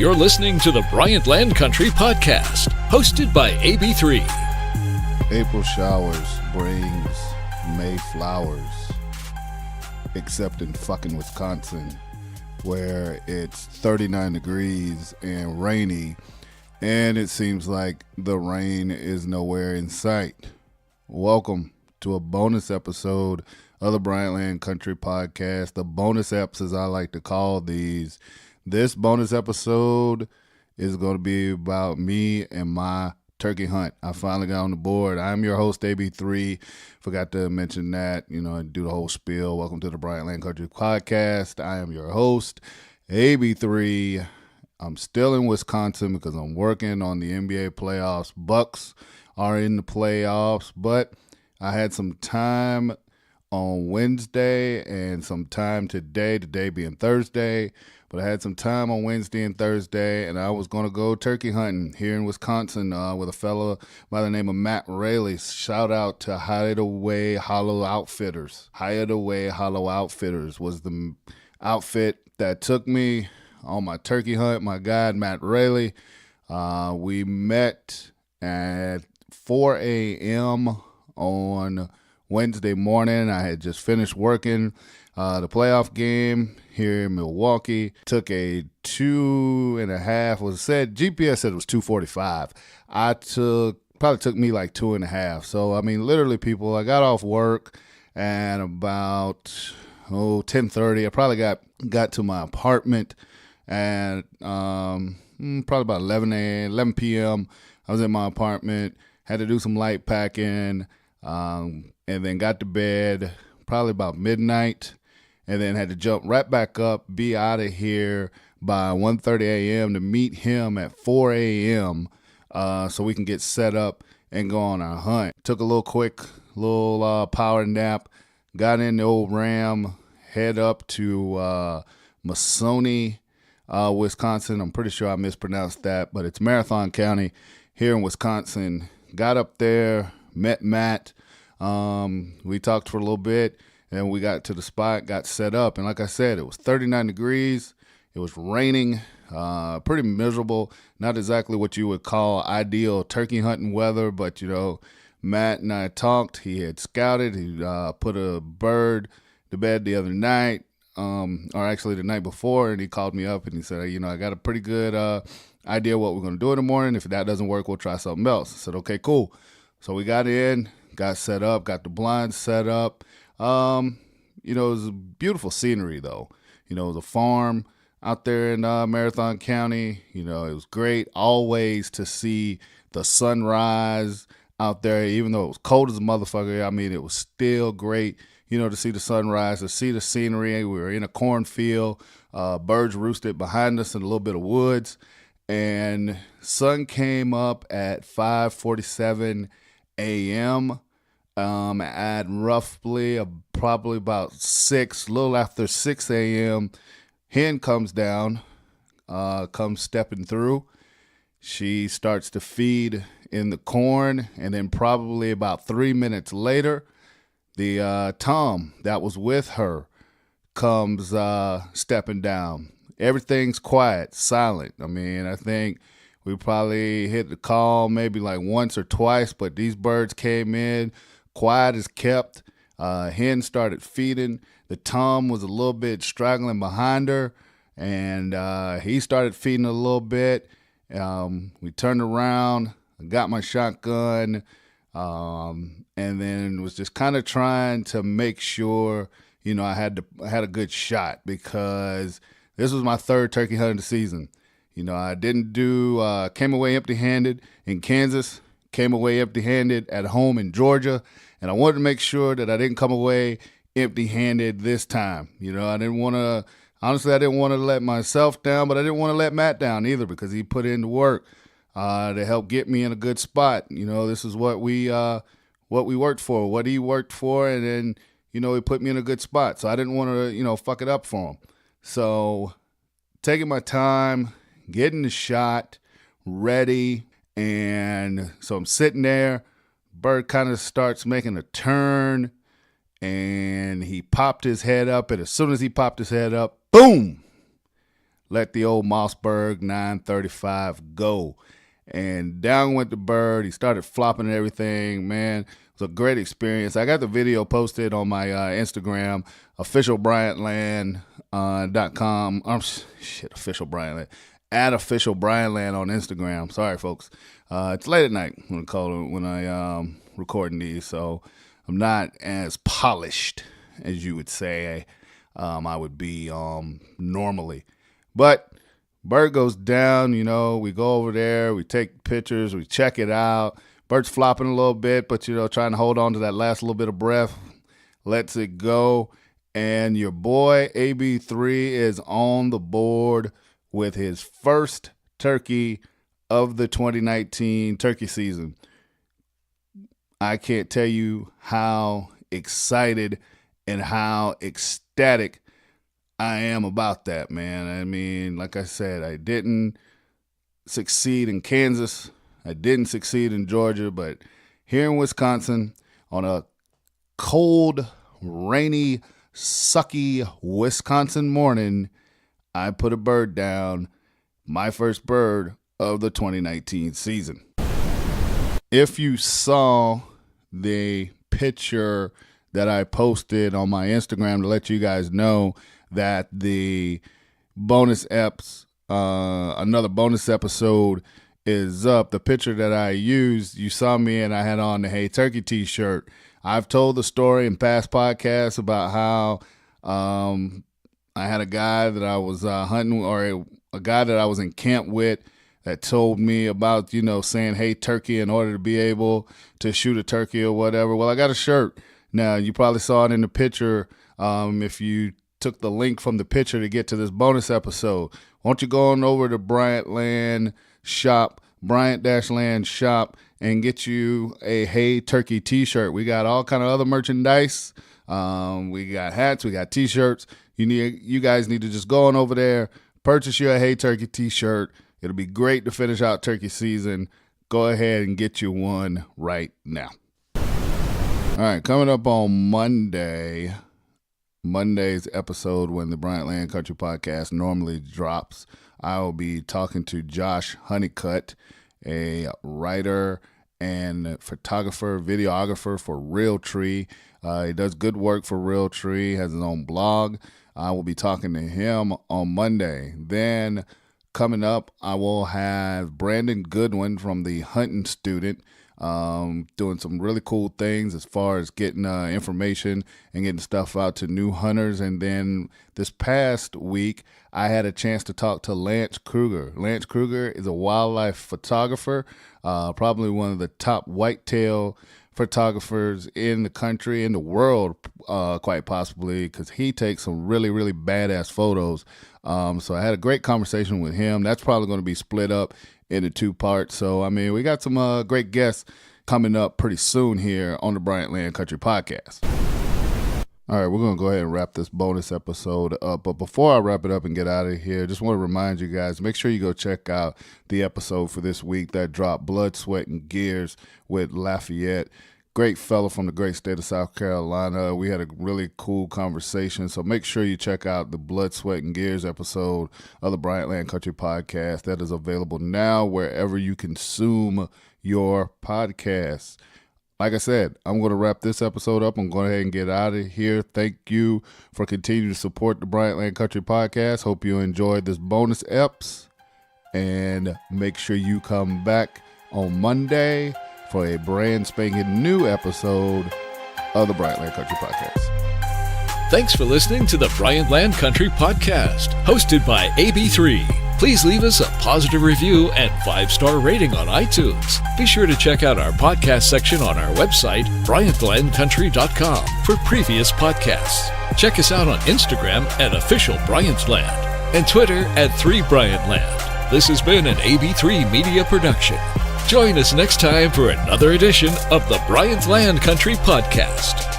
You're listening to the Bryant Land Country Podcast, hosted by AB3. April showers brings May flowers, except in fucking Wisconsin, where it's 39 degrees and rainy, and it seems like the rain is nowhere in sight. Welcome to a bonus episode of the Bryant Land Country Podcast, the bonus eps as I like to call these. This bonus episode is going to be about me and my turkey hunt. I finally got on the board. I'm your host, AB3. Forgot to mention that, and do the whole spiel. Welcome to the Bryant Land Country Podcast. I am your host, AB3. I'm still in Wisconsin because I'm working on the NBA playoffs. Bucks are in the playoffs, but I had some time on Wednesday and some time today being Thursday. But I had some time on Wednesday and Thursday, and I was going to go turkey hunting here in Wisconsin with a fellow by the name of Matt Rayleigh. Shout out to Hideaway Hollow Outfitters. Hideaway Hollow Outfitters was the outfit that took me on my turkey hunt. My guide, Matt Rayleigh. We met at 4 a.m. on Wednesday morning. I had just finished working the playoff game here in Milwaukee. Took a 2.5, GPS said it was 2:45. Probably took me like 2.5. So, literally people, I got off work and about 10:30. I probably got to my apartment at probably about 11 p.m. I was in my apartment, had to do some light packing, and then got to bed probably about midnight, and then had to jump right back up, be out of here by 1:30 a.m. to meet him at 4 a.m. So we can get set up and go on our hunt. Took a quick power nap, got in the old Ram, head up to Masoni, Wisconsin. I'm pretty sure I mispronounced that, but it's Marathon County here in Wisconsin. Got up there, met Matt. We talked for a little bit, and we got to the spot, got set up. And like I said, it was 39 degrees. It was raining, pretty miserable. Not exactly what you would call ideal turkey hunting weather, but, Matt and I talked. He had scouted. He put a bird to bed the other night, or actually the night before, and he called me up and he said, I got a pretty good idea what we're going to do in the morning. If that doesn't work, we'll try something else. I said, okay, cool. So we got in, got set up, got the blinds set up. It was a beautiful scenery, though. It was a farm out there in Marathon County. It was great always to see the sunrise out there, even though it was cold as a motherfucker. It was still great, to see the sunrise, to see the scenery. We were in a cornfield, birds roosted behind us in a little bit of woods, and sun came up at 5:47 a.m. At roughly probably about 6, a little after 6 a.m., hen comes down, comes stepping through. She starts to feed in the corn, and then probably about 3 minutes later, the tom that was with her comes stepping down. Everything's quiet, silent. I think we probably hit the call maybe like once or twice, but these birds came in, quiet as kept. Hen started feeding. The tom was a little bit straggling behind her, and he started feeding a little bit. We turned around, got my shotgun, and then was just kind of trying to make sure, I had a good shot, because this was my third turkey hunt of the season. I didn't came away empty-handed in Kansas, came away empty-handed at home in Georgia, and I wanted to make sure that I didn't come away empty-handed this time. I didn't want to let myself down, but I didn't want to let Matt down either, because he put in the work to help get me in a good spot. This is what we worked for, what he worked for, and then, he put me in a good spot. So I didn't want to, fuck it up for him. So taking my time, getting the shot ready, and so I'm sitting there. Bird kind of starts making a turn, and he popped his head up, and as soon as he popped his head up, boom! let the old Mossberg 935 go. And down went the bird. He started flopping and everything. Man, it was a great experience. I got the video posted on my Instagram, officialbryantland.com. Official Bryantland. At official Bryantland on Instagram. Sorry, folks. It's late at night when I recording these, so I'm not as polished as you would say I would be normally. But bird goes down, we go over there, we take pictures, we check it out. Bird's flopping a little bit, but, trying to hold on to that last little bit of breath. Lets it go. And your boy AB3 is on the board with his first turkey of the 2019 turkey season. I can't tell you how excited and how ecstatic I am about that, man. I mean, like I said, I didn't succeed in Kansas. I didn't succeed in Georgia, but here in Wisconsin, on a cold, rainy, sucky Wisconsin morning, I put a bird down, my first bird of the 2019 season. If you saw the picture that I posted on my Instagram to let you guys know that the bonus Epz, another bonus episode is up. The picture that I used, you saw me and I had on the Hey Turkey t-shirt. I've told the story in past podcasts about how I had a guy that I was hunting, or a guy that I was in camp with, that told me about, saying, hey, turkey, in order to be able to shoot a turkey or whatever. Well, I got a shirt. Now, you probably saw it in the picture if you took the link from the picture to get to this bonus episode. Won't you go on over to Bryant-Land Shop, Bryant-Land Shop, and get you a Hey Turkey t-shirt. We got all kind of other merchandise. We got hats. We got t-shirts. You guys need to just go on over there, purchase your Hey Turkey t-shirt. It'll be great to finish out turkey season. Go ahead and get you one right now. All right, coming up on Monday's episode, when the Bryant-Land Country Podcast normally drops, I will be talking to Josh Honeycutt, a writer and photographer, videographer for Realtree. He does good work for Realtree, has his own blog. I will be talking to him on Monday. Then coming up, I will have Brandon Goodwin from the Hunting Student, doing some really cool things as far as getting information and getting stuff out to new hunters. And then this past week, I had a chance to talk to Lance Kruger. Lance Kruger is a wildlife photographer, probably one of the top whitetail photographers in the country, in the world, quite possibly, because he takes some really, really badass photos. So I had a great conversation with him. That's probably going to be split up into two parts. So, I mean, we got some great guests coming up pretty soon here on the Bryant-Land Country Podcast. All right, we're going to go ahead and wrap this bonus episode up. But before I wrap it up and get out of here, just want to remind you guys, make sure you go check out the episode for this week that dropped, Blood, Sweat, and Gears with Lafayette. Great fellow from the great state of South Carolina. We had a really cool conversation. So make sure you check out the Blood, Sweat, and Gears episode of the Bryant-Land Country Podcast. That is available now wherever you consume your podcasts. Like I said, I'm going to wrap this episode up. I'm going to go ahead and get out of here. Thank you for continuing to support the Bryant-Land Country Podcast. Hope you enjoyed this bonus Epz. And make sure you come back on Monday for a brand spanking new episode of the Bryant-Land Country Podcast. Thanks for listening to the Bryant-Land Country Podcast, hosted by AB3. Please leave us a positive review and 5-star rating on iTunes. Be sure to check out our podcast section on our website, bryantlandcountry.com, for previous podcasts. Check us out on Instagram at Official Bryantland and Twitter at 3Bryantland. This has been an AB3 Media production. Join us next time for another edition of the Bryant-Land Country Podcast.